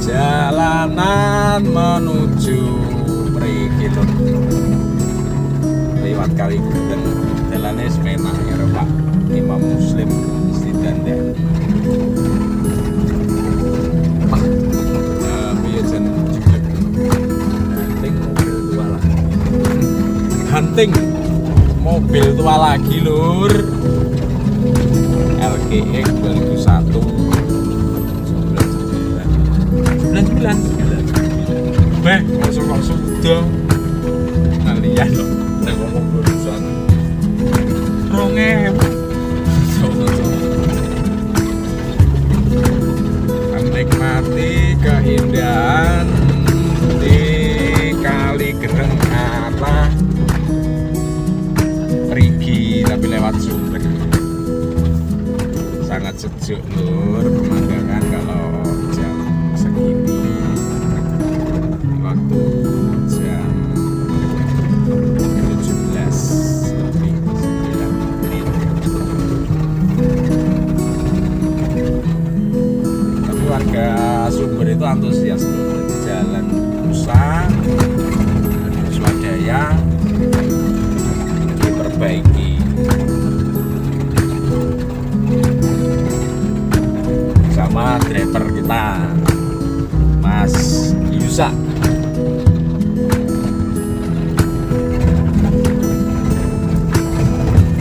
Jalanan menuju mriki lho. Lewat kali Gudeng. Jalane sepenak ya Pak Imam Muslim Istidandani. Piye jen hunting mobil tua lagi lur. LGX 2001 99 beh kok sudah kalian loh nek ngomong barusan rongem menikmati keindahan di Kali Gereng arah Perigi tapi lewat Sumber. Sangat sejuk lur pemandangan kalau jam segini, waktu jam 17 lebih 9 menit. Tapi warga Sumber itu antusias lur. Jalan rusak, swadaya diperbaiki. Sama driver kita Mas Yusa.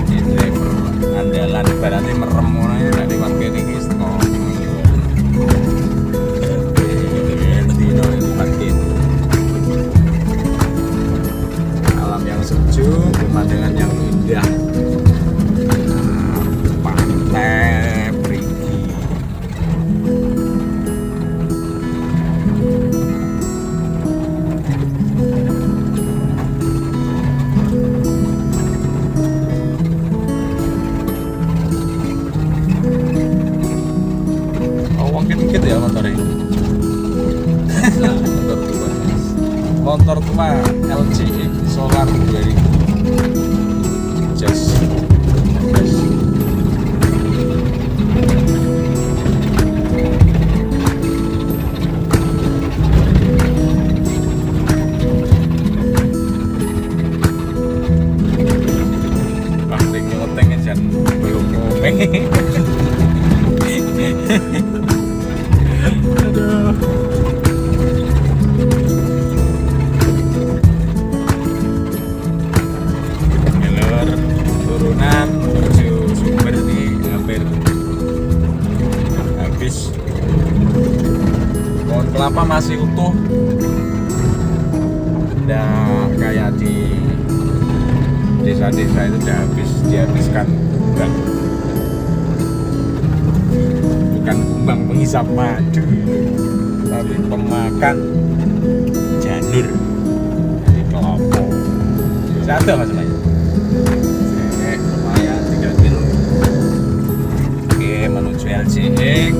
Ini driver andalan ibaratnya merem mulai dari warga ini setengah alam yang sejuk, pemandangan yang indah, pantai Perigi. Dikit ya motornya. Motor tua LGX Solar 2000 Jazz. Pasti nyotengnya jangan belum ngomeng. Aduh. Ngelor turunan menuju Sumber ini hampir habis. Pohon kelapa masih utuh, nggak kayak di desa-desa itu udah habis dihabiskan kumbang. Bukan kumbang penghisap madu, tapi pemakan janur dari kelapa. Satu mas Maya. Lumayan 3 kilo. Oke, menuju LGX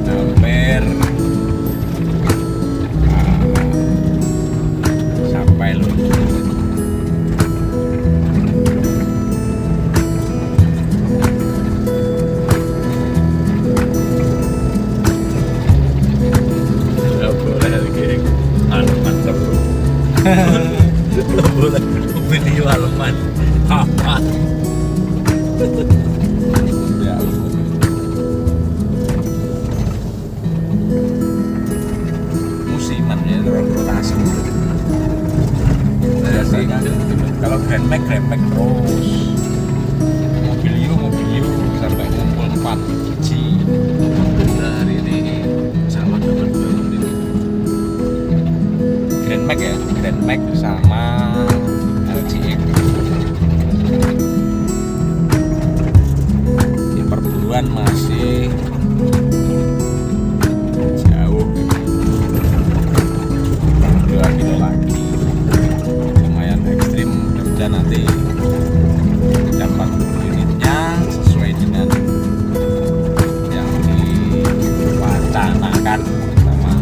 hampir sampai loh. Boleh beli walaman apa? Ya, musiman ya rotasi. Ya sih, kalau Grand Max terus mobil you sampai ngumpul 4 biji. Hari ini sama dapat 2 ini. Grand Max ya, Grand Max sama LGX. Di perburuan masih jauh, 2 kilo lagi. Lumayan ekstrim, dan nanti dapat unitnya sesuai dengan yang diwacanakan sama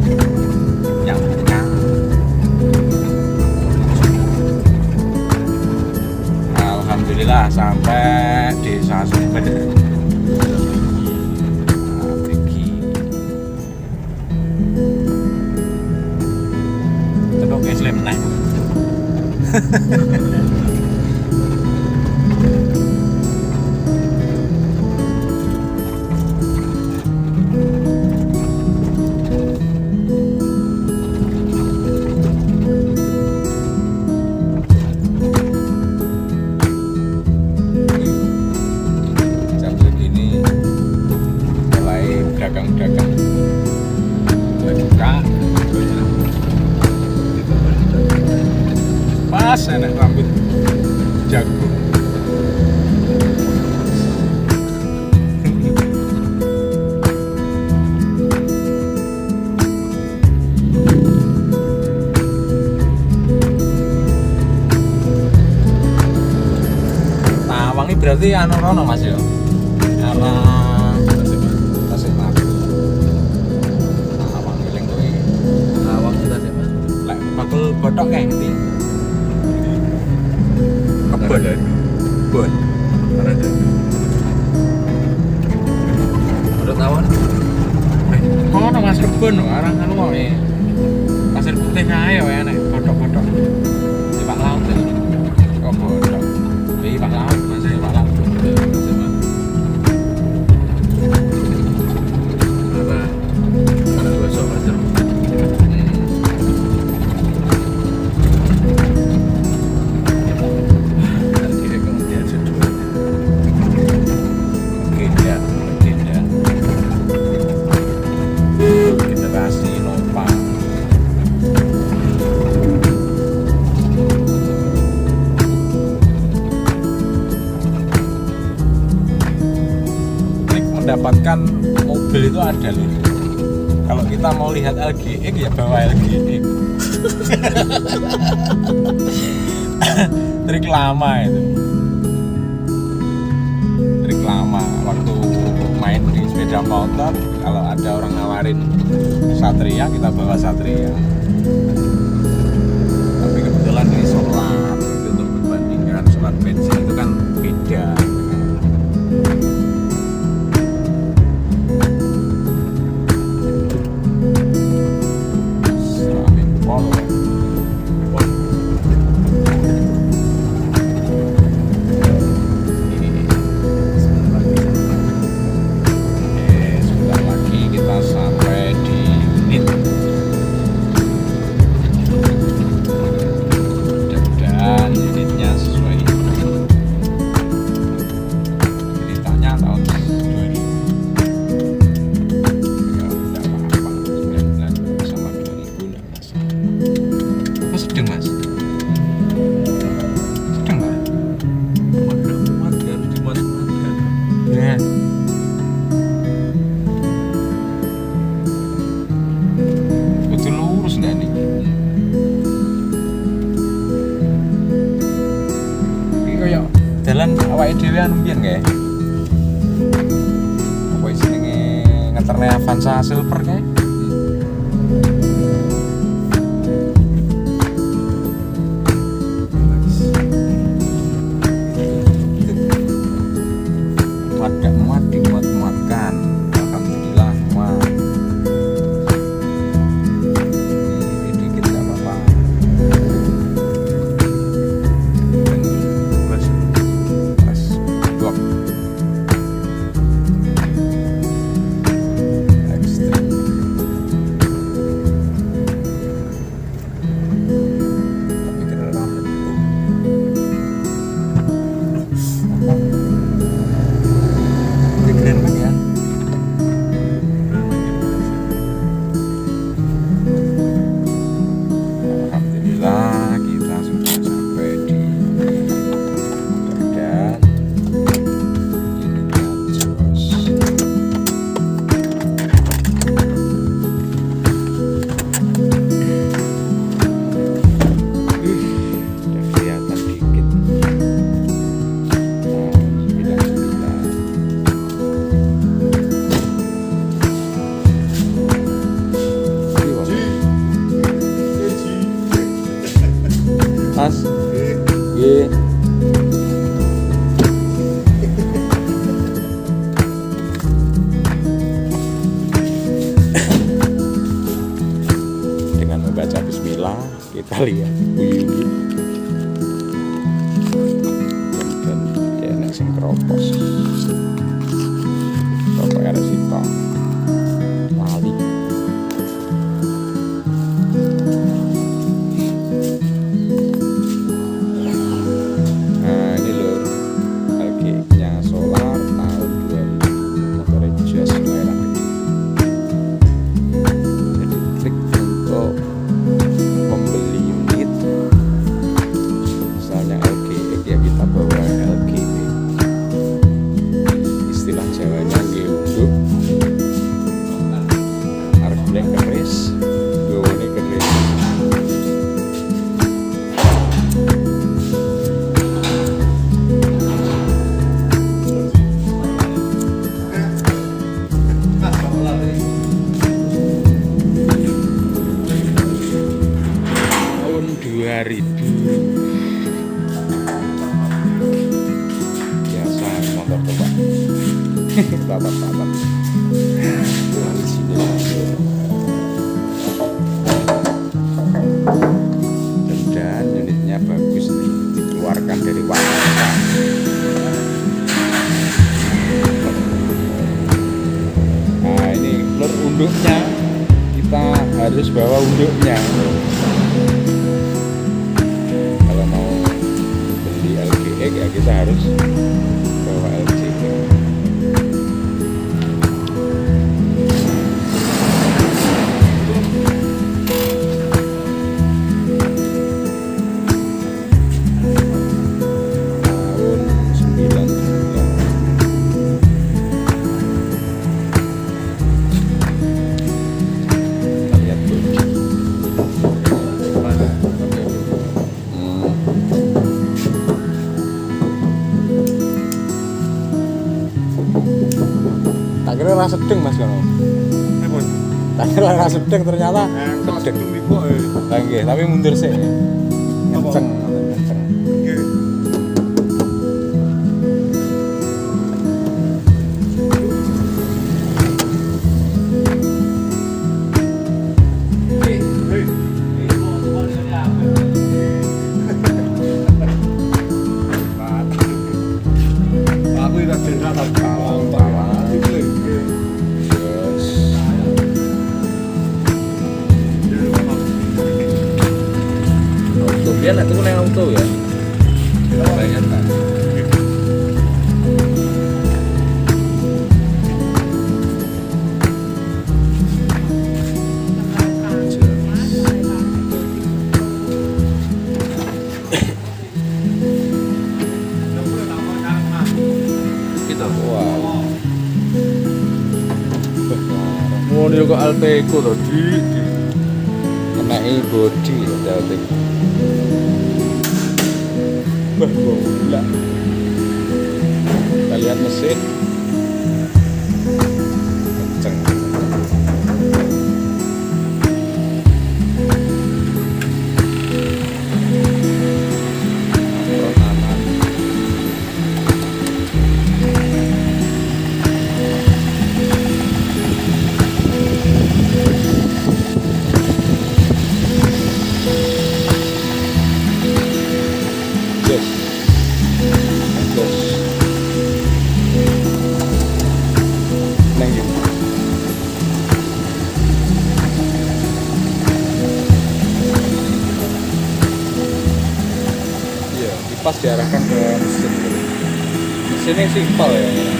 yang punya. Alhamdulillah sampai desa Sumber. Jam segini mulai dagang-dagang buka pas enak rambut jagung. Tawang ini berarti anu rono Mas yo. Arah Tasikmalaya. Tawang eling kuwi. Awak kita sih mas. Lek bakul botok kae ngendi? Kebon. Kebon. Udah tawon. Ono Mas kebon lho, arang anu wae. Pasir putih kae wae enek botok-botok. Di Pak Laut ya. Kok botok. Di Pak Laut, Mas di Pak Laut. Karena gosok mas. Akhirnya kemudian sudah. Legenda, legenda. Generasi Nova. Trik mendapatkan mobil itu ada loh. Kalau kita mau lihat LGX ya bawa LGX. Trik lama itu. Trik lama waktu main di sepeda motor, kalau ada orang nawarin Satria kita bawa Satria. Tapi kebetulan ini solar itu untuk berbandingkan solar bensin itu kan beda. Selamin Polo. Sebentar lagi kita sampai di unit. Mudah-mudahan unitnya sesuai ceritanya tahun 2000. Ya udah apa-apa, 19 sama 2000 enggak masalah. Apa sedang Mas? Sedang nggak? Muat kan, dimuat-muatkan. Ya. Betul lurus nggak nih? Ini kayak jalan awake dhewe anu mbiyen nggih. Apa jenenge ngeterne Avanza Silver kae? Muat gak muat dimuat-muatkan. Alhamdulillah muat. Ini dikit gak apa-apa. Pas blok ekstrim. Tapi kira rame tuh. Ini keren banget ya. Alhamdulillah kita sudah sampai di dan unitnya jos. Udah kelihatan dikit. Oh, 99. Mas, iya. Dengan membaca Bismillah kita lihat unit kangge unduk. Arep golek keris, gowone keris. Tahun 2000 biasa motor coba tatap-tatap dari sini dan unitnya bagus nih, dikeluarkan dari warna. Nah ini lur unduknya, kita harus bawa unduknya kalau mau beli LGX ya kita harus bawa LGX. Tahun 99 kita lihat bodi. Tak kira rasa sedeng mas kan? Tak kira rasa sedeng ternyata sedeng. Oke, tapi mundur sih. Kenceng, kenceng. Aku tidak jendak tak dia nak tunggu yang auto ya. Bayar kan. Kita Wow. mau nih kok Alteco tadi. Kenai bodi berarti. Wah, gila. Kita lihat mesin. Kenceng. Peronaman. Yes. Yes. Thank you. Iya, kipas diarahkan ke mesin. Mesinnya simpel ya.